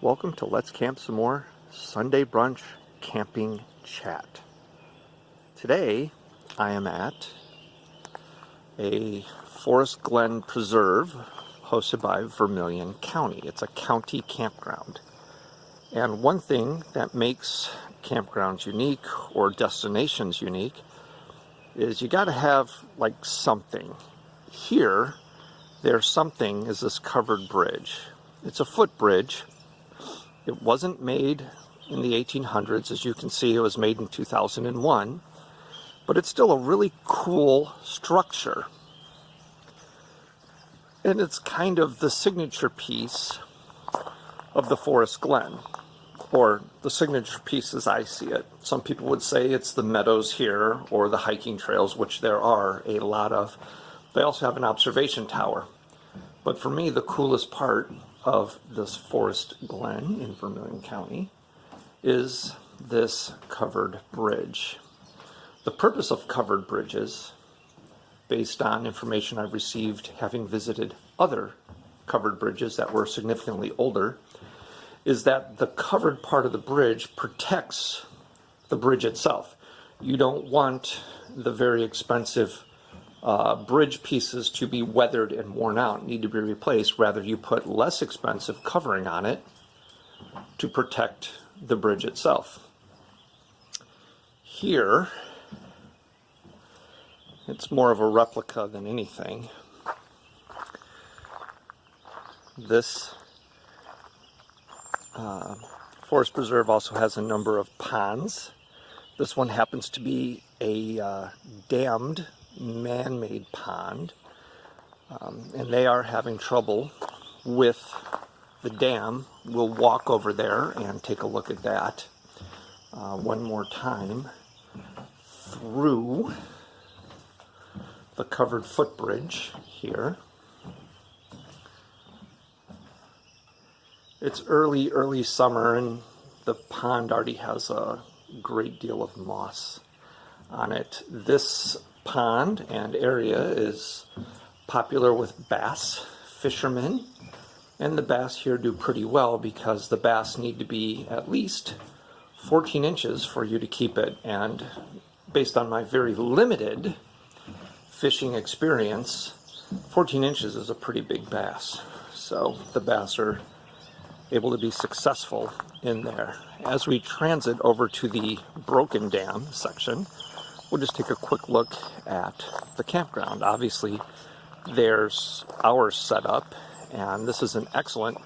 Welcome to Let's Camp Some More Sunday Brunch Camping Chat. Today I am at a Forest Glen preserve hosted by Vermilion County. It's a county campground. And one thing that makes campgrounds unique or destinations unique is you got to have like something. Here, their something is this covered bridge. It's a footbridge. It wasn't made in the 1800s. As you can see, it was made in 2001, but it's still a really cool structure. And it's kind of the signature piece of the Forest Glen, or the signature piece as I see it. Some people would say it's the meadows here or the hiking trails, which there are a lot of. They also have an observation tower. But for me, the coolest part of this Forest Glen in Vermilion County is this covered bridge. The purpose of covered bridges, based on information I've received having visited other covered bridges that were significantly older, is that the covered part of the bridge protects the bridge itself. You don't want the very expensive bridge pieces to be weathered and worn out, need to be replaced. Rather, you put less expensive covering on it to protect the bridge itself. Here, it's more of a replica than anything. This forest preserve also has a number of ponds. This one happens to be a dammed man-made pond, and they are having trouble with the dam. We'll walk over there and take a look at that one more time through the covered footbridge here. It's early summer, and the pond already has a great deal of moss on it. This pond and area is popular with bass fishermen, and the bass here do pretty well because the bass need to be at least 14 inches for you to keep it. And based on my very limited fishing experience, 14 inches is a pretty big bass. So the bass are able to be successful in there. As we transit over to the broken dam section, we'll just take a quick look at the campground. Obviously, there's ours set up, and this is an excellent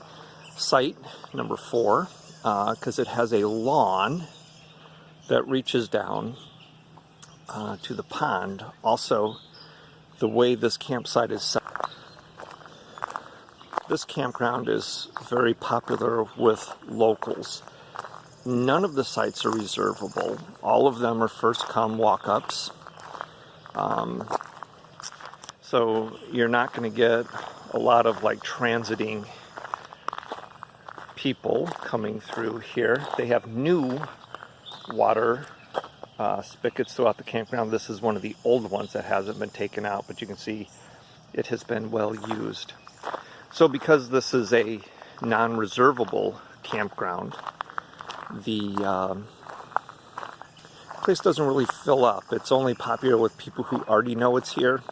site, number 4, because it has a lawn that reaches down to the pond. Also, the way this campsite is set, this campground is very popular with locals. None of the sites are reservable. All of them are first come walk-ups. So you're not going to get a lot of like transiting people coming through here. They have new water spigots throughout the campground. This is one of the old ones that hasn't been taken out, but you can see it has been well used. So because this is a non-reservable campground, the place doesn't really fill up. It's only popular with people who already know it's here.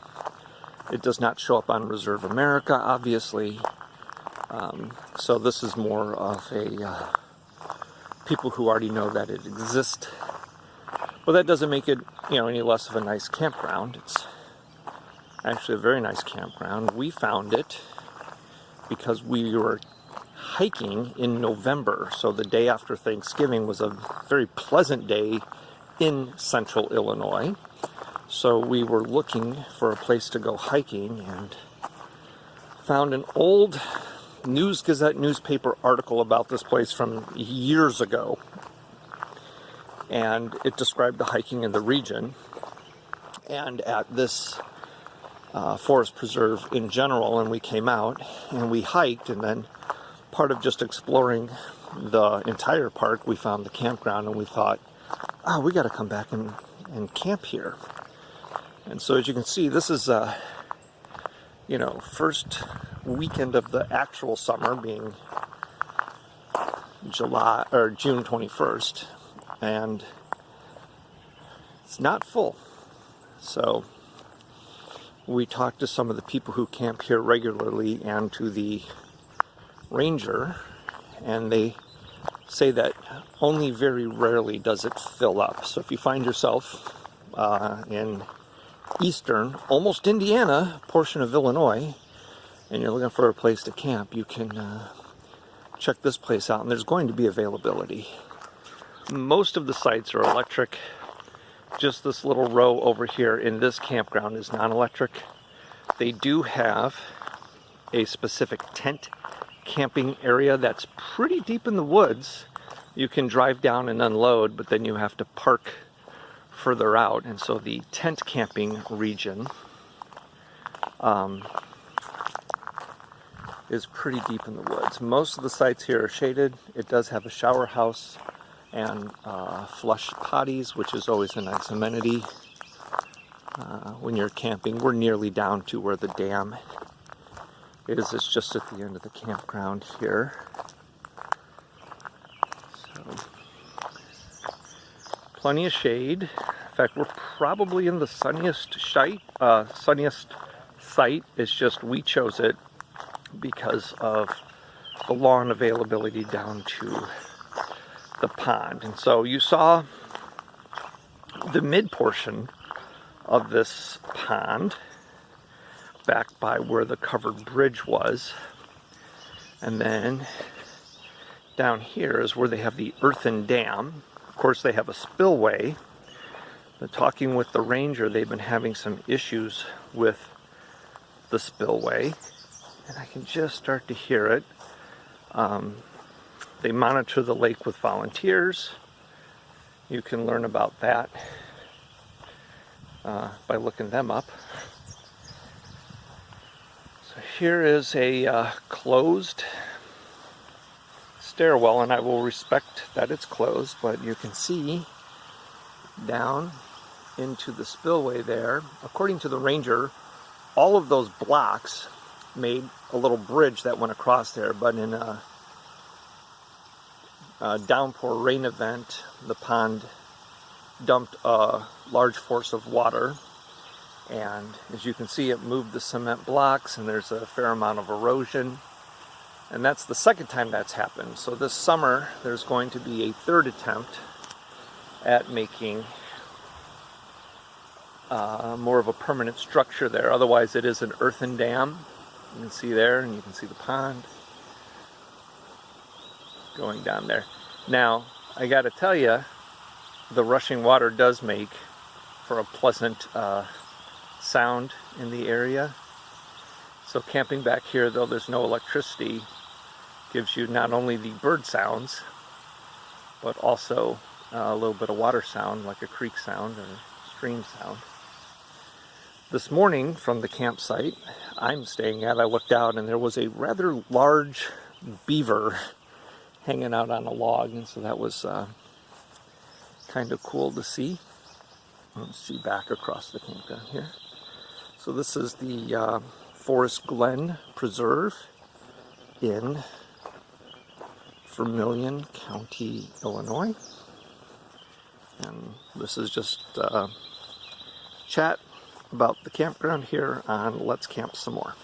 It does not show up on Reserve America, obviously. So this is more of a people who already know that it exists. But that doesn't make it, any less of a nice campground. It's actually a very nice campground. We found it because we were hiking in November, so the day after Thanksgiving was a very pleasant day in central Illinois. So we were looking for a place to go hiking and found an old News Gazette newspaper article about this place from years ago, and it described the hiking in the region and at this forest preserve in general. And we came out and we hiked, and then part of just exploring the entire park, we found the campground, and we thought, we got to come back and camp here. And so as you can see, this is first weekend of the actual summer, being July or June 21st, and it's not full. So we talked to some of the people who camp here regularly and to the ranger, and they say that only very rarely does it fill up. So if you find yourself in eastern, almost Indiana, portion of Illinois, and you're looking for a place to camp, you can check this place out, and there's going to be availability. Most of the sites are electric. Just this little row over here in this campground is non-electric. They do have a specific tent camping area that's pretty deep in the woods. You can drive down and unload, but then you have to park further out. And so the tent camping region is pretty deep in the woods. Most of the sites here are shaded. It does have a shower house and flush potties, which is always a nice amenity when you're camping. We're nearly down to where the dam is. It's just at the end of the campground here. So, plenty of shade. In fact, we're probably in the sunniest site. It's just we chose it because of the lawn availability down to the pond. And so you saw the mid portion of this pond back by where the covered bridge was, and then down here is where they have the earthen dam. Of course, they have a spillway, but talking with the ranger, they've been having some issues with the spillway, and I can just start to hear it. They monitor the lake with volunteers. You can learn about that by looking them up. So here is a closed stairwell, and I will respect that it's closed, but you can see down into the spillway there. According to the ranger, all of those blocks made a little bridge that went across there, but in a downpour rain event, the pond dumped a large force of water, and as you can see, it moved the cement blocks, and there's a fair amount of erosion, and that's the second time that's happened. So this summer there's going to be a third attempt at making more of a permanent structure there. Otherwise it is an earthen dam. You can see there, and you can see the pond going down there. Now, I got to tell you, the rushing water does make for a pleasant sound in the area. So camping back here, though there's no electricity, gives you not only the bird sounds, but also a little bit of water sound, like a creek sound or stream sound. This morning from the campsite I'm staying at, I looked out and there was a rather large beaver hanging out on a log, and so that was kind of cool to see. Let's see back across the campground here. So this is the Forest Glen Preserve in Vermilion County, Illinois. And this is just chat about the campground here on Let's Camp Some More.